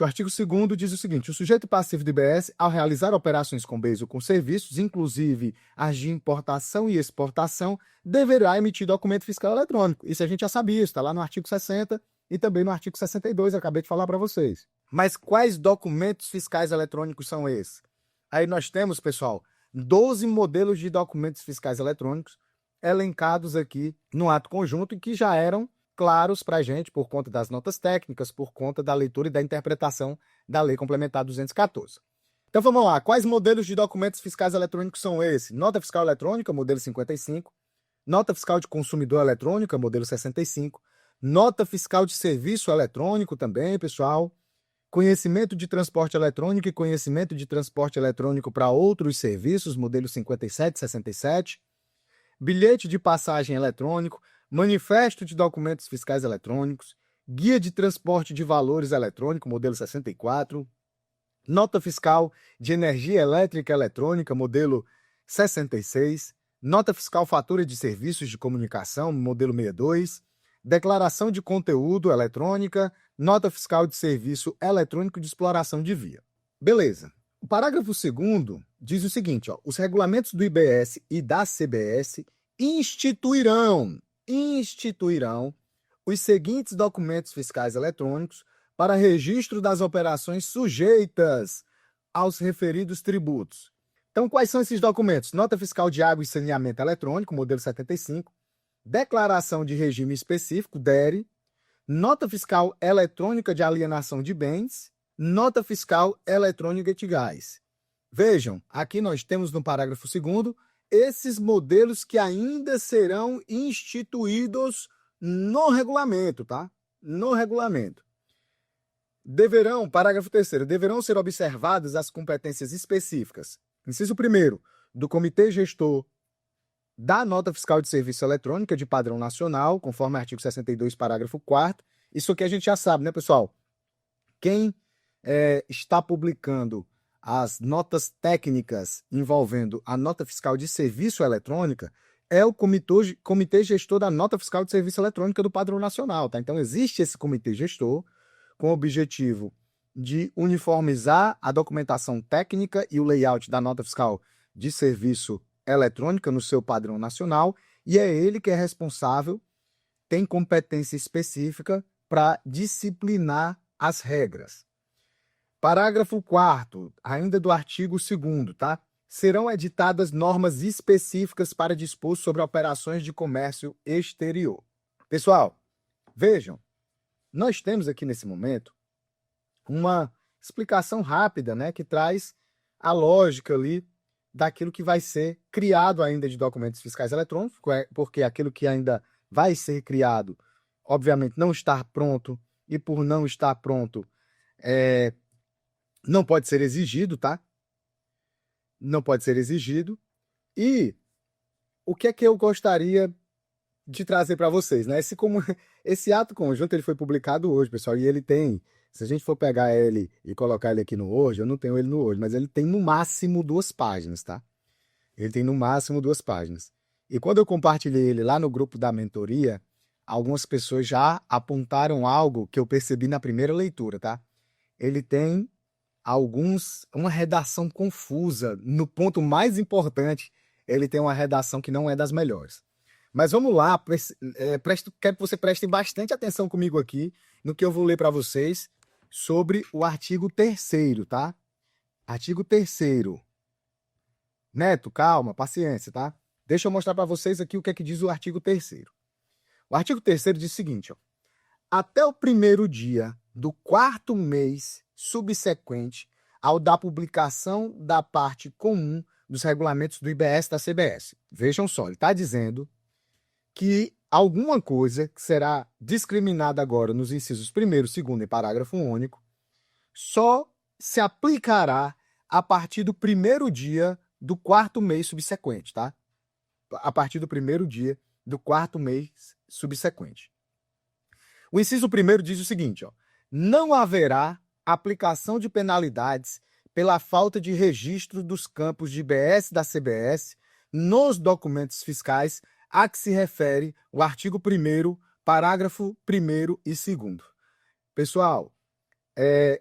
O artigo 2º diz o seguinte: o sujeito passivo do IBS, ao realizar operações com bens ou com serviços, inclusive as de importação e exportação, deverá emitir documento fiscal eletrônico. Isso a gente já sabia, está lá no artigo 60 e também no artigo 62, eu acabei de falar para vocês. Mas quais documentos fiscais eletrônicos são esses? Aí nós temos, pessoal, 12 modelos de documentos fiscais eletrônicos elencados aqui no ato conjunto e que já eram claros para a gente por conta das notas técnicas, por conta da leitura e da interpretação da Lei Complementar 214. Então vamos lá, quais modelos de documentos fiscais eletrônicos são esses? Nota fiscal eletrônica, modelo 55, nota fiscal de consumidor eletrônica, modelo 65, nota fiscal de serviço eletrônico também, pessoal, conhecimento de transporte eletrônico e conhecimento de transporte eletrônico para outros serviços, modelo 57 e 67, bilhete de passagem eletrônico, manifesto de documentos fiscais eletrônicos, guia de transporte de valores eletrônico, modelo 64, nota fiscal de energia elétrica eletrônica, modelo 66, nota fiscal fatura de serviços de comunicação, modelo 62, declaração de conteúdo eletrônica, nota fiscal de serviço eletrônico de exploração de via. Beleza. O parágrafo 2º diz o seguinte, os regulamentos do IBS e da CBS instituirão os seguintes documentos fiscais eletrônicos para registro das operações sujeitas aos referidos tributos. Então, quais são esses documentos? Nota fiscal de água e saneamento eletrônico, modelo 75, declaração de regime específico, DERE, nota fiscal eletrônica de alienação de bens, nota fiscal eletrônica de gás. Vejam, aqui nós temos no parágrafo 2º esses modelos que ainda serão instituídos no regulamento, tá? No regulamento. Parágrafo 3º, deverão ser observadas as competências específicas. Inciso 1º, do Comitê Gestor da Nota Fiscal de Serviço Eletrônica de padrão nacional, conforme artigo 62, parágrafo 4º. Isso aqui a gente já sabe, né, pessoal? Quem está publicando as notas técnicas envolvendo a nota fiscal de serviço eletrônica é o Comitê Gestor da Nota Fiscal de Serviço Eletrônica do Padrão Nacional, tá? Então, existe esse Comitê Gestor com o objetivo de uniformizar a documentação técnica e o layout da nota fiscal de serviço eletrônica no seu padrão nacional, e é ele que é responsável, tem competência específica para disciplinar as regras. Parágrafo 4º, ainda do artigo 2º, tá? Serão editadas normas específicas para dispor sobre operações de comércio exterior. Pessoal, vejam, nós temos aqui nesse momento uma explicação rápida, né, que traz a lógica ali daquilo que vai ser criado ainda de documentos fiscais eletrônicos, porque aquilo que ainda vai ser criado, obviamente, não está pronto, e por não estar pronto, não pode ser exigido, tá? Não pode ser exigido. E o que é que eu gostaria de trazer para vocês, né? Esse ato conjunto ele foi publicado hoje, pessoal, e ele tem, se a gente for pegar ele e colocar ele aqui no Word, eu não tenho ele no Word, mas ele tem no máximo 2 páginas, tá? Ele tem no máximo 2 páginas. E quando eu compartilhei ele lá no grupo da mentoria, algumas pessoas já apontaram algo que eu percebi na primeira leitura, tá? Ele tem uma redação confusa. No ponto mais importante, ele tem uma redação que não é das melhores. Mas vamos lá, quero que você prestem bastante atenção comigo aqui no que eu vou ler para vocês sobre o artigo 3º, tá? Artigo 3º. Neto, calma, paciência, tá? Deixa eu mostrar para vocês aqui o que é que diz o artigo 3º. O artigo 3º diz o seguinte, até o primeiro dia do 4º mês subsequente ao da publicação da parte comum dos regulamentos do IBS e da CBS. Vejam só, ele está dizendo que alguma coisa que será discriminada agora nos incisos 1º, 2º e parágrafo único só se aplicará a partir do primeiro dia do 4º mês subsequente, tá? A partir do primeiro dia do 4º mês subsequente. O inciso 1º diz o seguinte, não haverá aplicação de penalidades pela falta de registro dos campos de IBS da CBS nos documentos fiscais a que se refere o artigo 1º, parágrafo 1º e 2º. Pessoal,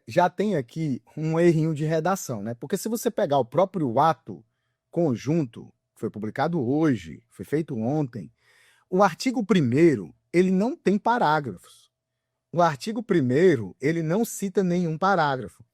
já tem aqui um errinho de redação, né? Porque se você pegar o próprio ato conjunto, que foi publicado hoje, foi feito ontem, o artigo 1º, ele não tem parágrafos. O artigo 1º, ele não cita nenhum parágrafo.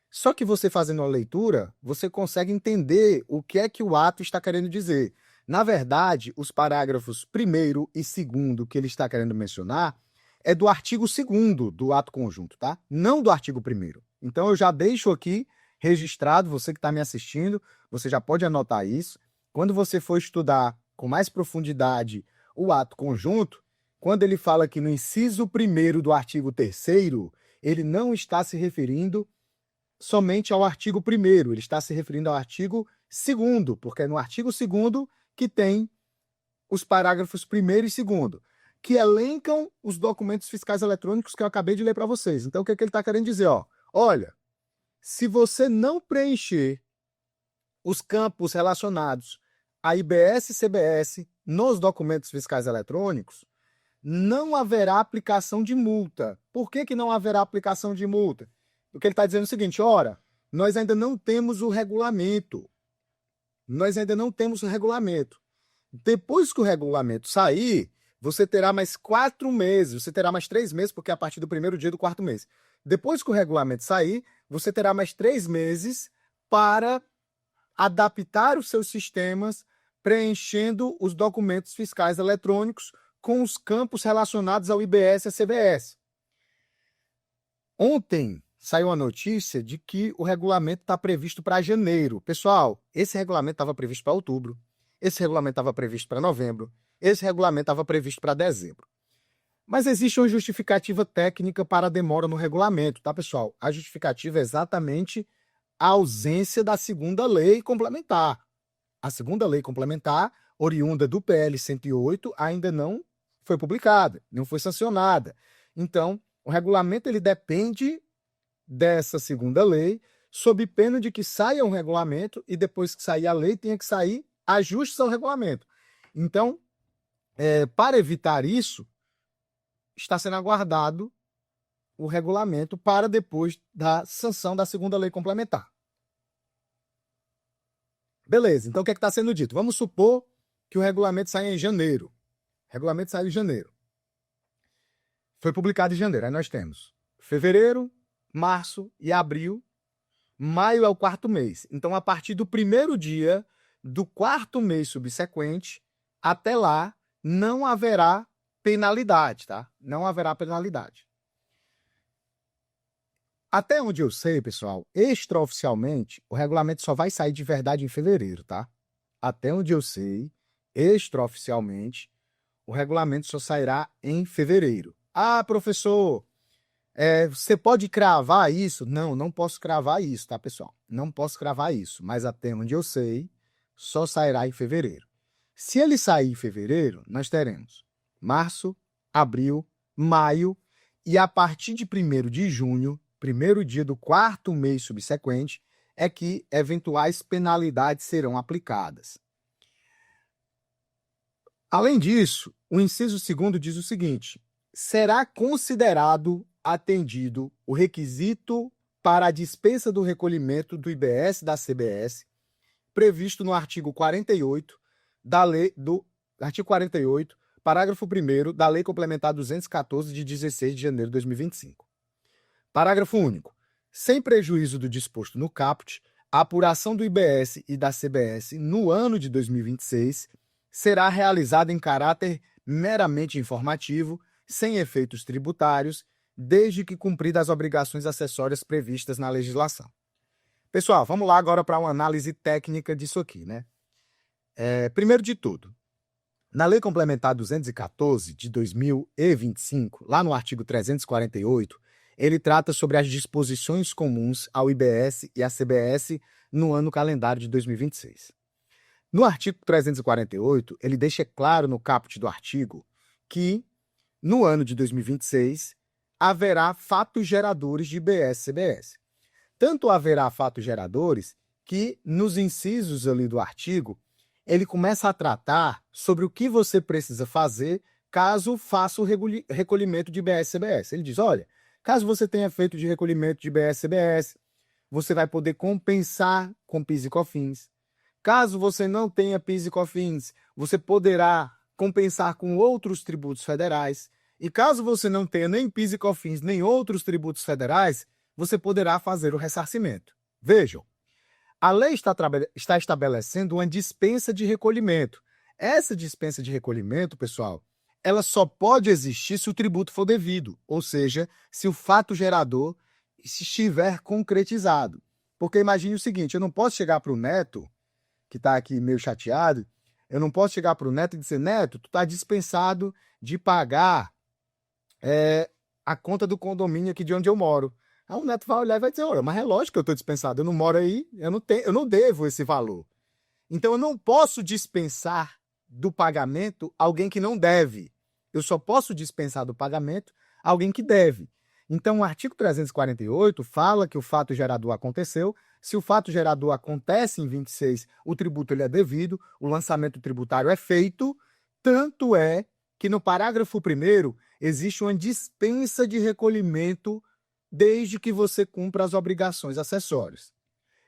Só que você fazendo a leitura, você consegue entender o que é que o ato está querendo dizer. Na verdade, os parágrafos 1º e 2º que ele está querendo mencionar é do artigo 2º do ato conjunto, tá? Não do artigo 1º. Então eu já deixo aqui registrado, você que está me assistindo, você já pode anotar isso. Quando você for estudar com mais profundidade o ato conjunto, quando ele fala que no inciso 1º do artigo 3º, ele não está se referindo somente ao artigo 1º, ele está se referindo ao artigo 2º, porque é no artigo 2º que tem os parágrafos 1º e 2º, que elencam os documentos fiscais eletrônicos que eu acabei de ler para vocês. Então, o que é que ele está querendo dizer? Olha, se você não preencher os campos relacionados a IBS e CBS nos documentos fiscais eletrônicos, não haverá aplicação de multa. Por que não haverá aplicação de multa? Porque ele está dizendo o seguinte, ora, nós ainda não temos o regulamento. Nós ainda não temos o regulamento. Depois que o regulamento sair, você terá mais 4 meses, você terá mais 3 meses, porque é a partir do 1º dia do 4º mês. Depois que o regulamento sair, você terá mais 3 meses para adaptar os seus sistemas, preenchendo os documentos fiscais eletrônicos com os campos relacionados ao IBS e à CBS. Ontem saiu a notícia de que o regulamento está previsto para janeiro. Pessoal, esse regulamento estava previsto para outubro, esse regulamento estava previsto para novembro, esse regulamento estava previsto para dezembro. Mas existe uma justificativa técnica para a demora no regulamento, tá, pessoal? A justificativa é exatamente a ausência da segunda lei complementar. A segunda lei complementar, oriunda do PL 108, ainda não foi publicada, não foi sancionada. Então, o regulamento ele depende dessa segunda lei, sob pena de que saia um regulamento e depois que sair a lei, tenha que sair ajustes ao regulamento. Então, para evitar isso, está sendo aguardado o regulamento para depois da sanção da segunda lei complementar. Beleza, então o que é que está sendo dito? Vamos supor que o regulamento saia em janeiro. O regulamento saiu em janeiro. Foi publicado em janeiro. Aí nós temos fevereiro, março e abril. Maio é o 4º mês. Então, a partir do 1º dia do 4º mês subsequente, até lá, não haverá penalidade, tá? Não haverá penalidade. Até onde eu sei, pessoal, extraoficialmente, o regulamento só vai sair de verdade em fevereiro, tá? Até onde eu sei, extraoficialmente, o regulamento só sairá em fevereiro. Ah, professor, você pode cravar isso? Não, não posso cravar isso, tá, pessoal? Não posso cravar isso, mas até onde eu sei, só sairá em fevereiro. Se ele sair em fevereiro, nós teremos março, abril, maio e a partir de 1º de junho, 1º dia do 4º mês subsequente, é que eventuais penalidades serão aplicadas. Além disso, o inciso 2º diz o seguinte: será considerado atendido o requisito para a dispensa do recolhimento do IBS da CBS, previsto no artigo 48 da lei do artigo 48, parágrafo 1º da Lei Complementar 214 de 16 de janeiro de 2025. Parágrafo único. Sem prejuízo do disposto no caput, a apuração do IBS e da CBS no ano de 2026 será realizada em caráter meramente informativo, sem efeitos tributários, desde que cumpridas as obrigações acessórias previstas na legislação. Pessoal, vamos lá agora para uma análise técnica disso aqui, né? Primeiro de tudo, na Lei Complementar 214 de 2025, lá no artigo 348, ele trata sobre as disposições comuns ao IBS e à CBS no ano calendário de 2026. No artigo 348, ele deixa claro no caput do artigo que, no ano de 2026, haverá fatos geradores de IBS e CBS. Tanto haverá fatos geradores que, nos incisos ali do artigo, ele começa a tratar sobre o que você precisa fazer caso faça o recolhimento de IBS e CBS. Ele diz, olha, Caso você tenha feito de recolhimento de BS-CBS, você vai poder compensar com PIS e COFINS. Caso você não tenha PIS e COFINS, você poderá compensar com outros tributos federais. E caso você não tenha nem PIS e COFINS, nem outros tributos federais, você poderá fazer o ressarcimento. Vejam, a lei está estabelecendo uma dispensa de recolhimento. Essa dispensa de recolhimento, pessoal, ela só pode existir se o tributo for devido, ou seja, se o fato gerador estiver concretizado. Porque imagine o seguinte, eu não posso chegar para o neto, que está aqui meio chateado, eu não posso chegar para o neto e dizer, neto, tu está dispensado de pagar a conta do condomínio aqui de onde eu moro. Aí o neto vai olhar e vai dizer, olha, mas é lógico que eu estou dispensado, eu não moro aí, eu não devo esse valor. Então eu não posso dispensar do pagamento alguém que não deve. Eu só posso dispensar do pagamento alguém que deve. Então o artigo 348 fala que o fato gerador aconteceu. Se o fato gerador acontece em 26, o tributo ele é devido, o lançamento tributário é feito, tanto é que no parágrafo 1º existe uma dispensa de recolhimento desde que você cumpra as obrigações acessórias.